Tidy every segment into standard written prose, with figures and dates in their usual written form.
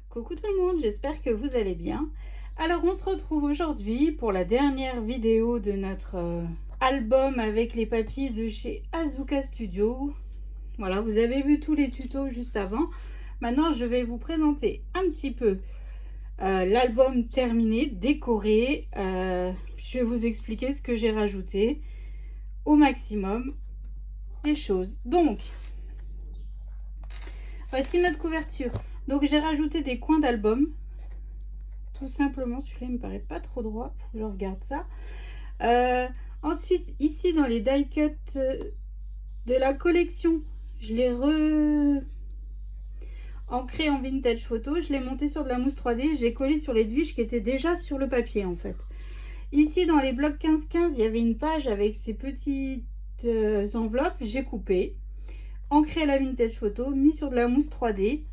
Coucou tout le monde, j'espère que vous allez bien. Alors on se retrouve aujourd'hui pour la dernière vidéo de notre album avec les papiers de chez Azuka Studio. Voilà, vous avez vu tous les tutos juste avant. Maintenant je vais vous présenter un petit peu l'album terminé, décoré. Je vais vous expliquer ce que j'ai rajouté au maximum des choses. Donc, voici notre couverture. Donc j'ai rajouté des coins d'album. Tout simplement, celui-là il me paraît pas trop droit, faut que je regarde ça. Ensuite, ici dans les die cut de la collection, je l'ai ancré en vintage photo, je l'ai monté sur de la mousse 3D, j'ai collé sur les deviches qui étaient déjà sur le papier en fait. Ici dans les blocs 15-15, il y avait une page avec ces petites enveloppes, j'ai coupé, ancré à la vintage photo, mis sur de la mousse 3D.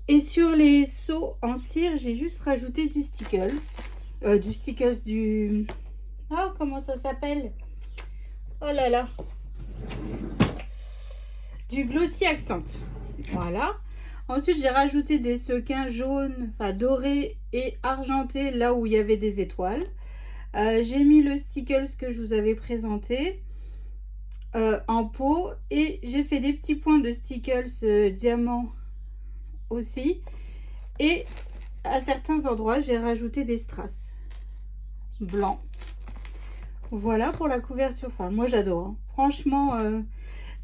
Et sur les seaux en cire, j'ai juste rajouté du stickles. Oh, comment ça s'appelle? Oh là là. Du glossy accent. Voilà. Ensuite, j'ai rajouté des sequins jaunes, enfin dorés et argentés là où il y avait des étoiles. J'ai mis le stickles que je vous avais présenté en pot. Et j'ai fait des petits points de stickles diamant aussi. Et à certains endroits, j'ai rajouté des strass blancs. Voilà pour la couverture. Enfin, moi j'adore. Hein. Franchement,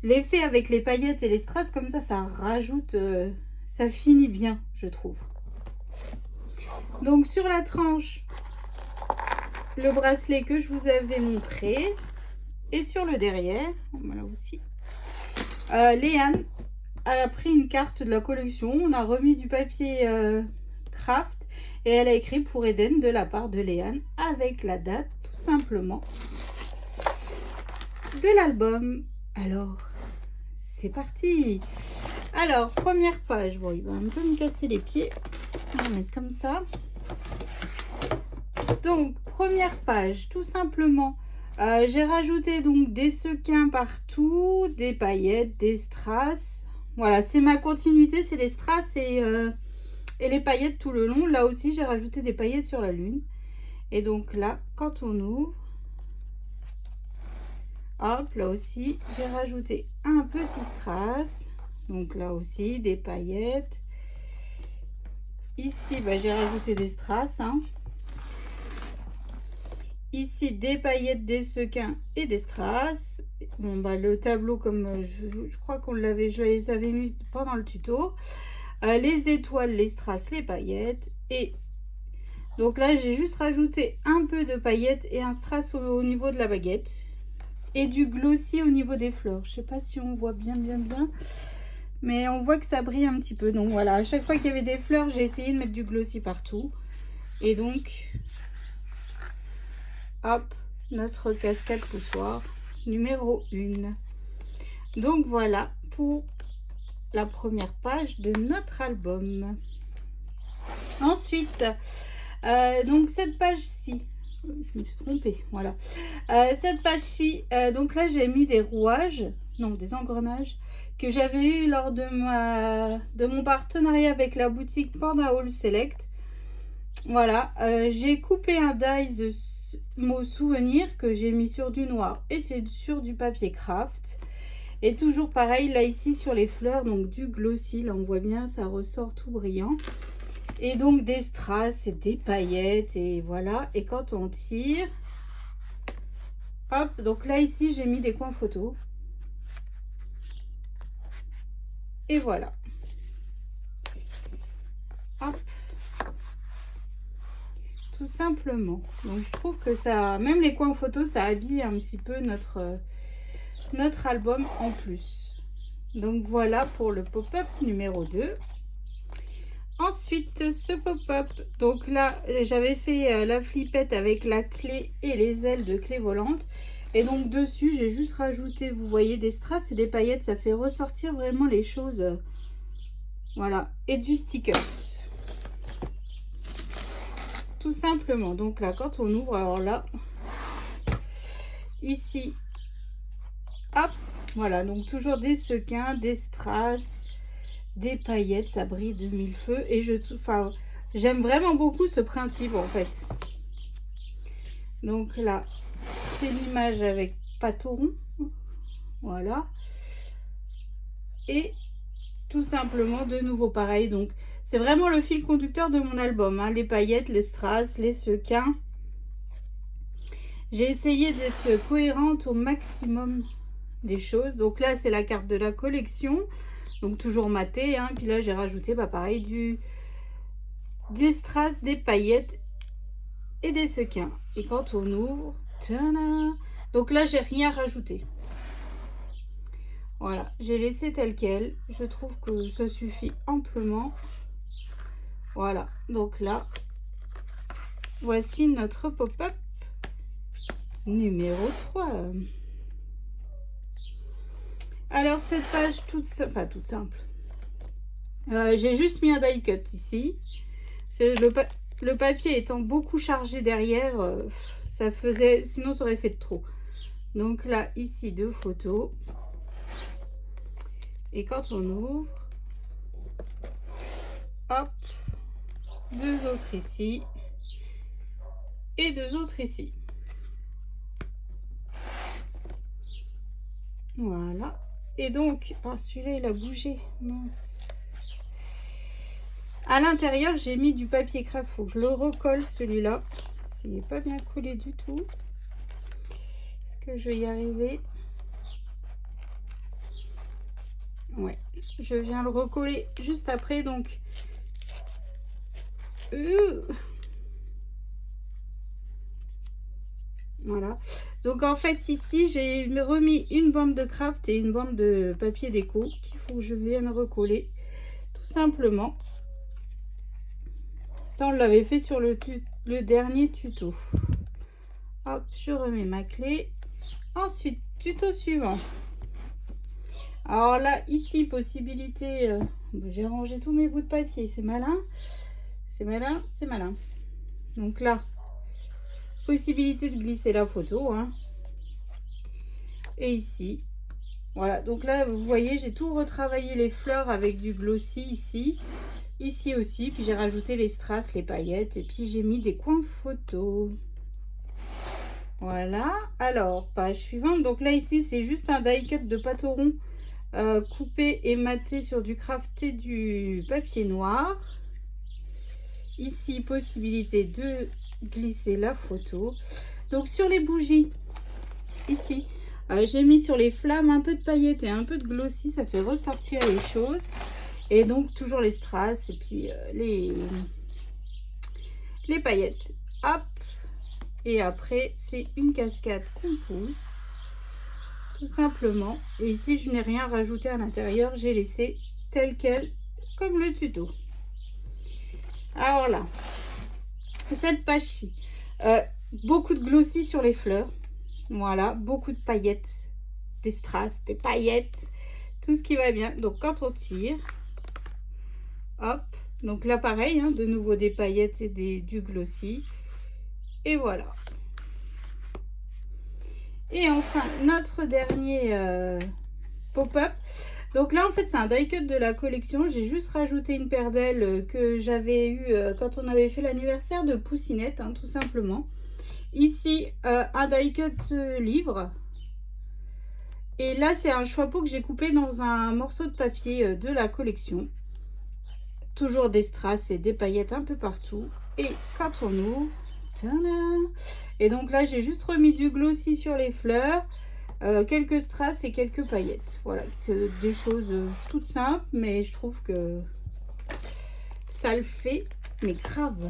l'effet avec les paillettes et les strass comme ça rajoute, ça finit bien, je trouve. Donc sur la tranche, le bracelet que je vous avais montré. Et sur le derrière, voilà aussi, Léane a pris une carte de la collection. On a remis du papier craft. Et elle a écrit pour Eden de la part de Léane avec la date tout simplement de l'album. Alors, c'est parti. Alors, première page. Bon, il va un peu me casser les pieds. On va mettre comme ça. Donc, première page, tout simplement. J'ai rajouté donc des sequins partout, des paillettes, des strass. Voilà, c'est ma continuité, c'est les strass et les paillettes tout le long. Là aussi, j'ai rajouté des paillettes sur la lune. Et donc là, quand on ouvre, hop, là aussi, j'ai rajouté un petit strass. Donc là aussi, des paillettes. Ici, bah, j'ai rajouté des strass. Hein. Ici, des paillettes, des sequins et des strass. Bon, bah, le tableau, comme je crois qu'on l'avait, je les avais mis pendant le tuto. Les étoiles, les strass, les paillettes. Et donc là, j'ai juste rajouté un peu de paillettes et un strass au niveau de la baguette. Et du glossy au niveau des fleurs. Je sais pas si on voit bien. Mais on voit que ça brille un petit peu. Donc voilà, à chaque fois qu'il y avait des fleurs, j'ai essayé de mettre du glossy partout. Et donc, hop, notre cascade poussoir numéro 1. Donc voilà pour la première page de notre album. Ensuite, donc cette page-ci, je me suis trompée, voilà. Cette page-ci, donc là j'ai mis des rouages, non des engrenages, que j'avais eu lors de mon partenariat avec la boutique Panda All Select. Voilà, j'ai coupé un die de mot souvenir que j'ai mis sur du noir et c'est sur du papier craft. Et toujours pareil, là ici sur les fleurs, donc du glossy, là on voit bien, ça ressort tout brillant. Et donc des strass et des paillettes et voilà. Et quand on tire, hop, donc là ici j'ai mis des coins photo. Et voilà. Hop. Tout simplement. Donc je trouve que ça, même les coins photo, ça habille un petit peu notre album en plus. Donc voilà pour le pop-up numéro 2. Ensuite, ce pop-up, donc là, j'avais fait la flippette avec la clé et les ailes de clé volante. Et donc dessus, j'ai juste rajouté, vous voyez, des strass et des paillettes. Ça fait ressortir vraiment les choses. Voilà. Et du stickers. Tout simplement. Donc là, quand on ouvre, alors là, ici, hop, voilà. Donc toujours des sequins, des strass, des paillettes, ça brille de mille feux. Et enfin, j'aime vraiment beaucoup ce principe en fait. Donc là, c'est l'image avec Patoron. Voilà. Et tout simplement, de nouveau pareil. Donc, c'est vraiment le fil conducteur de mon album. Hein. Les paillettes, les strass, les sequins. J'ai essayé d'être cohérente au maximum des choses. Donc là, c'est la carte de la collection. Donc, toujours maté. Hein. Puis là, j'ai rajouté, pareil, des strass, des paillettes et des sequins. Et quand on ouvre, tada, donc là, j'ai rien rajouté. Voilà, j'ai laissé tel quel. Je trouve que ça suffit amplement. Voilà, donc là, voici notre pop-up numéro 3. Alors, cette page toute simple. J'ai juste mis un die cut ici. Le papier étant beaucoup chargé derrière, ça faisait, sinon ça aurait fait de trop. Donc là, ici, 2 photos. Et quand on ouvre, hop, 2 autres ici et 2 autres ici. Voilà. Et donc, oh, celui-là, il a bougé. Mince. À l'intérieur, j'ai mis du papier craft. Faut que je le recolle, celui-là. Il n'est pas bien collé du tout. Est-ce que je vais y arriver? Ouais. Je viens le recoller juste après, donc... Voilà. Donc, en fait, ici, j'ai remis une bande de craft et une bande de papier déco qu'il faut que je vienne recoller. Tout simplement. Ça, on l'avait fait sur le dernier tuto. Hop, je remets ma clé. Ensuite, tuto suivant. Alors là, ici, possibilité... j'ai rangé tous mes bouts de papier. C'est malin. C'est malin, c'est malin. Donc là, possibilité de glisser la photo. Hein. Et ici, voilà. Donc là, vous voyez, j'ai tout retravaillé les fleurs avec du glossy ici. Ici aussi. Puis j'ai rajouté les strass, les paillettes. Et puis j'ai mis des coins photos. Voilà. Alors, page suivante. Donc là, ici, c'est juste un die cut de Patoron coupé et maté sur du crafté du papier noir. Ici, possibilité de glisser la photo. Donc, sur les bougies, ici, j'ai mis sur les flammes un peu de paillettes et un peu de glossy. Ça fait ressortir les choses. Et donc, toujours les strass et puis les paillettes. Hop. Et après, c'est une cascade qu'on pousse. Tout simplement. Et ici, je n'ai rien rajouté à l'intérieur. J'ai laissé tel quel, comme le tuto. Alors là, cette page-ci, beaucoup de glossy sur les fleurs. Voilà, beaucoup de paillettes, des strass, des paillettes, tout ce qui va bien. Donc, quand on tire, hop, donc là, pareil, hein, de nouveau des paillettes et du glossy. Et voilà. Et enfin, notre dernier pop-up. Donc là, en fait, c'est un die cut de la collection. J'ai juste rajouté une paire d'ailes que j'avais eu quand on avait fait l'anniversaire de Poussinette, hein, tout simplement. Ici, un die cut libre. Et là, c'est un chapeau que j'ai coupé dans un morceau de papier de la collection. Toujours des strass et des paillettes un peu partout. Et quand on ouvre, tadam, et donc là, j'ai juste remis du glossy sur les fleurs. Quelques strass et quelques paillettes. Voilà, des choses toutes simples, mais je trouve que ça le fait, mais grave.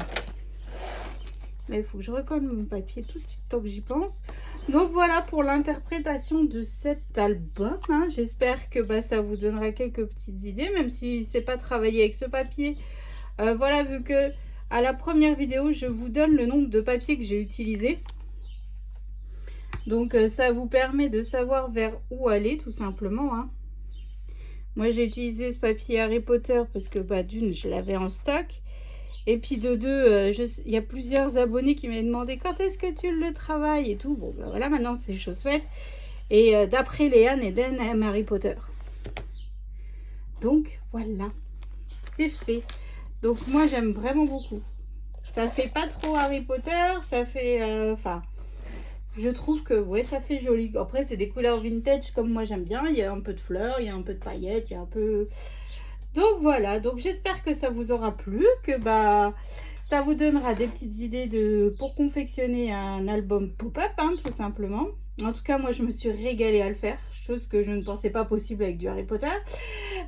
Là, il faut que je recolle mon papier tout de suite tant que j'y pense. Donc voilà pour l'interprétation de cet album. Hein. J'espère que ça vous donnera quelques petites idées, même si c'est pas travaillé avec ce papier. Voilà, vu que à la première vidéo, je vous donne le nombre de papiers que j'ai utilisé. Donc, ça vous permet de savoir vers où aller, tout simplement. Hein. Moi, j'ai utilisé ce papier Harry Potter parce que, d'une, je l'avais en stock. Et puis, de deux, il y a plusieurs abonnés qui m'ont demandé quand est-ce que tu le travailles et tout. Bon, voilà, maintenant, c'est chose faite. Et d'après Léane et Dan, Harry Potter. Donc voilà, c'est fait. Donc moi j'aime vraiment beaucoup. Ça fait pas trop Harry Potter, ça fait... Enfin, je trouve que ouais, ça fait joli. Après, c'est des couleurs vintage comme moi j'aime bien. Il y a un peu de fleurs, il y a un peu de paillettes, il y a un peu... Donc voilà, donc j'espère que ça vous aura plu, que bah ça vous donnera des petites idées pour confectionner un album pop-up, hein, tout simplement. En tout cas, moi, je me suis régalée à le faire, chose que je ne pensais pas possible avec du Harry Potter.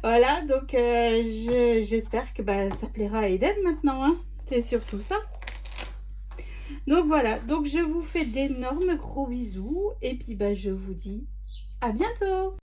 Voilà, donc j'espère que bah, ça plaira à Eden maintenant, hein. C'est surtout ça. Donc voilà, donc je vous fais d'énormes gros bisous et puis bah, je vous dis à bientôt.